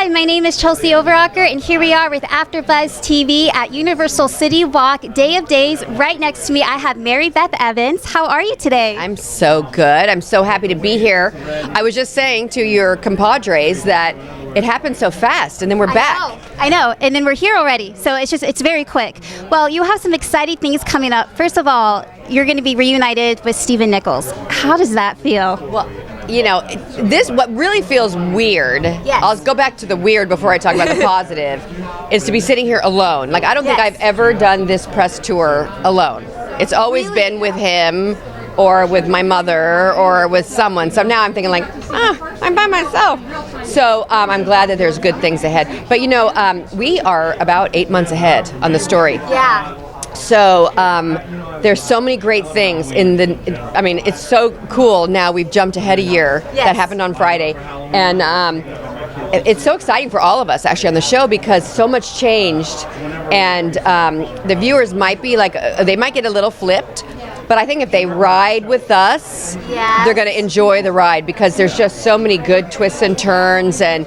Hi, my name is Chelsie Overocker, and here we are with AfterBuzz TV at Universal City Walk, Day of Days. Right next to me, I have Beth Evans. How are you today? I'm so good. I'm so happy to be here. I was just saying to your compadres that it happened so fast, and then we're back. I know, and then we're here already. So it's very quick. Well, you have some exciting things coming up. First of all, you're going to be reunited with Stephen Nichols. How does that feel? Well, you know, what really feels weird, Yes. I'll go back to the weird before I talk about the positive, is to be sitting here alone. Like, I don't think I've ever done this press tour alone. It's always been with him or with my mother or with someone. So now I'm thinking like, I'm by myself. So I'm glad that there's good things ahead. But you know, we are about 8 months ahead on the story. Yeah. So there's so many great things I mean, it's so cool now. We've jumped ahead a year. Yes. That happened on Friday. And it's so exciting for all of us actually on the show because so much changed. And the viewers might be like, they might get a little flipped. But I think if they ride with us, they're going to enjoy the ride because there's just so many good twists and turns and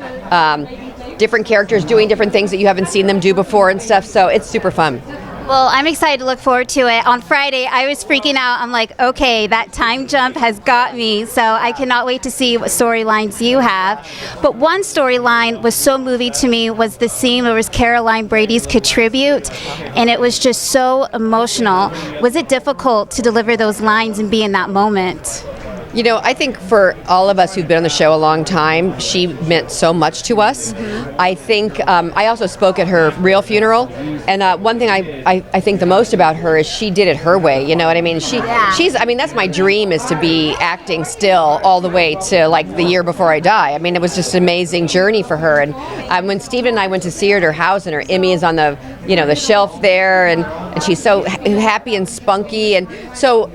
different characters doing different things that you haven't seen them do before and stuff. So it's super fun. Well, I'm excited to look forward to it. On Friday, I was freaking out. I'm like, okay, that time jump has got me. So I cannot wait to see what storylines you have. But one storyline was so moving to me was the scene where it was Caroline Brady's contribute. And it was just so emotional. Was it difficult to deliver those lines and be in that moment? You know, I think for all of us who've been on the show a long time, she meant so much to us. Mm-hmm. I think I also spoke at her real funeral, and one thing I think the most about her is she did it her way. You know what I mean? She's. I mean, that's my dream is to be acting still all the way to like the year before I die. I mean, it was just an amazing journey for her. And when Stephen and I went to see her at her house, and her Emmy is on the the shelf there, and she's so happy and spunky, and so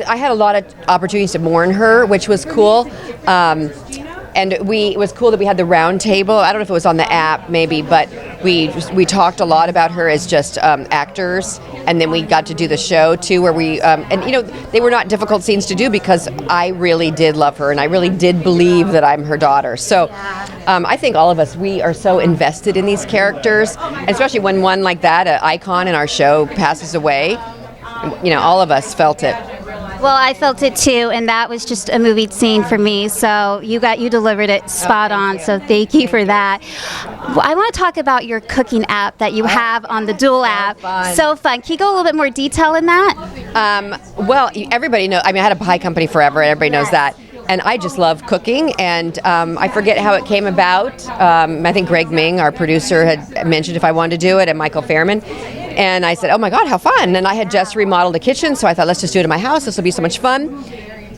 I had a lot of opportunities to mourn her, which was cool. And it was cool that we had the round table. I don't know if it was on the app maybe, but we talked a lot about her as just actors, and then we got to do the show too, where we and they were not difficult scenes to do because I really did love her and I really did believe that I'm her daughter. So I think all of us, we are so invested in these characters, especially when one like that, an icon in our show, passes away. All of us felt it. Well, I felt it too, and that was just a movie scene for me. So you delivered it spot on. So thank you for that. Well, I want to talk about your cooking app that you have on the Dual app. So fun. Can you go a little bit more detail in that? Well, everybody knows. I mean, I had a pie company forever, and everybody knows that. And I just love cooking, and I forget how it came about. I think Greg Ming, our producer, had mentioned if I wanted to do it, and Michael Fairman. And I said, oh my God, how fun. And I had just remodeled a kitchen, so I thought, let's just do it in my house. This will be so much fun.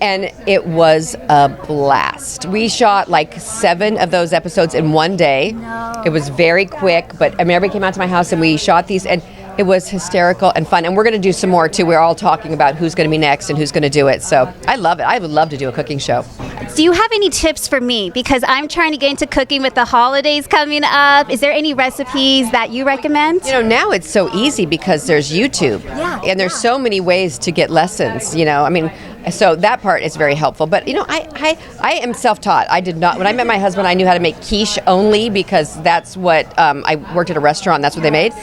And it was a blast. We shot like 7 of those episodes in one day. No. It was very quick, but I mean, everybody came out to my house and we shot these, and it was hysterical and fun. And we're going to do some more too. We're all talking about who's going to be next and who's going to do it. So I love it. I would love to do a cooking show. Do you have any tips for me? Because I'm trying to get into cooking with the holidays coming up. Is there any recipes that you recommend? Now it's so easy because there's YouTube. Yeah. And there's so many ways to get lessons, I mean, so that part is very helpful. But, I am self-taught. I did not, when I met my husband, I knew how to make quiche only because that's what, I worked at a restaurant, that's what they made.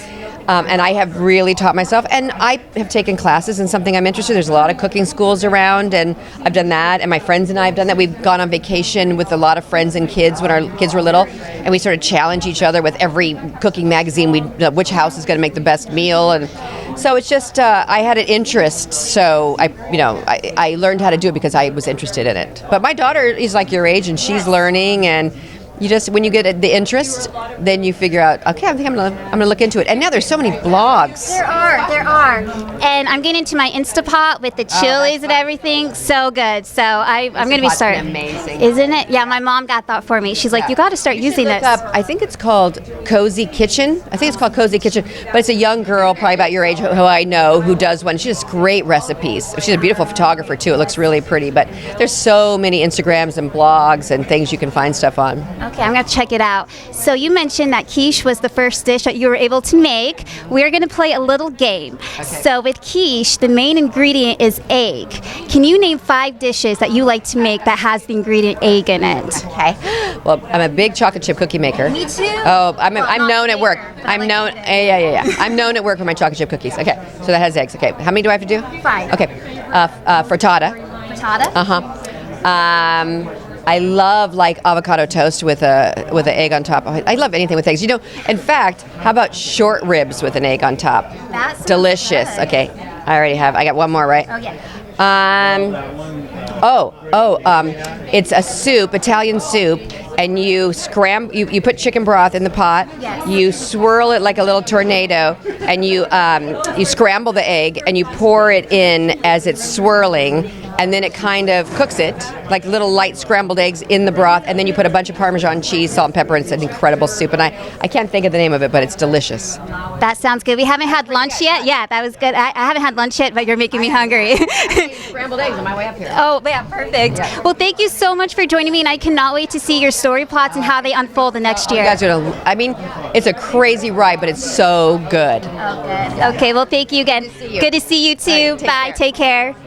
And I have really taught myself, and I have taken classes in something I'm interested in. There's a lot of cooking schools around, and I've done that, and my friends and I have done that. We've gone on vacation with a lot of friends and kids when our kids were little, and we sort of challenge each other with every cooking magazine, which house is going to make the best meal, and so it's just, I had an interest, so I learned how to do it because I was interested in it. But my daughter is like your age, and she's learning, and when you get the interest, then you figure out, okay, I think I'm gonna look into it. And now there's so many blogs. There are. And I'm getting into my Instapot with the chilies and everything. So good. So I'm gonna be starting. Amazing, isn't it? Yeah, my mom got that for me. She's like, you got to start using this. I think it's called Cozy Kitchen. But it's a young girl, probably about your age, who I know, who does one. She does great recipes. She's a beautiful photographer too. It looks really pretty. But there's so many Instagrams and blogs and things you can find stuff on. Okay, I'm gonna check it out. So you mentioned that quiche was the first dish that you were able to make. We're gonna play a little game. So with quiche, the main ingredient is egg. Can you name 5 dishes that you like to make that has the ingredient egg in it? Okay. Well, I'm a big chocolate chip cookie maker. Me too. Oh, I'm known at work. I'm known. Yeah. I'm known at work for my chocolate chip cookies. Okay, so that has eggs. Okay, how many do I have to do? 5. Okay, frittata. Frittata? I love like avocado toast with an egg on top. I love anything with eggs. You know, in fact, how about short ribs with an egg on top? That sounds delicious. good. Okay, I already have. I got one more, right? Oh yeah. It's a soup, Italian soup, and you put chicken broth in the pot. Yes. You swirl it like a little tornado, and you scramble the egg, and you pour it in as it's swirling, and then it kind of cooks it like little light scrambled eggs in the broth, and then you put a bunch of Parmesan cheese, salt, and pepper, and it's an incredible soup. And I can't think of the name of it, but it's delicious. That sounds good. We haven't had lunch yet. Yeah, that was good. I haven't had lunch yet, but you're making me hungry. Scrambled eggs on my way up here. Oh, yeah, perfect. Yeah. Well, thank you so much for joining me, and I cannot wait to see your story plots and how they unfold the next year. You guys are gonna, I mean, it's a crazy ride, but it's so good. Oh, good. Okay, well, thank you again. Good to see you. Good to see you too. All right, take Bye. care. Take care.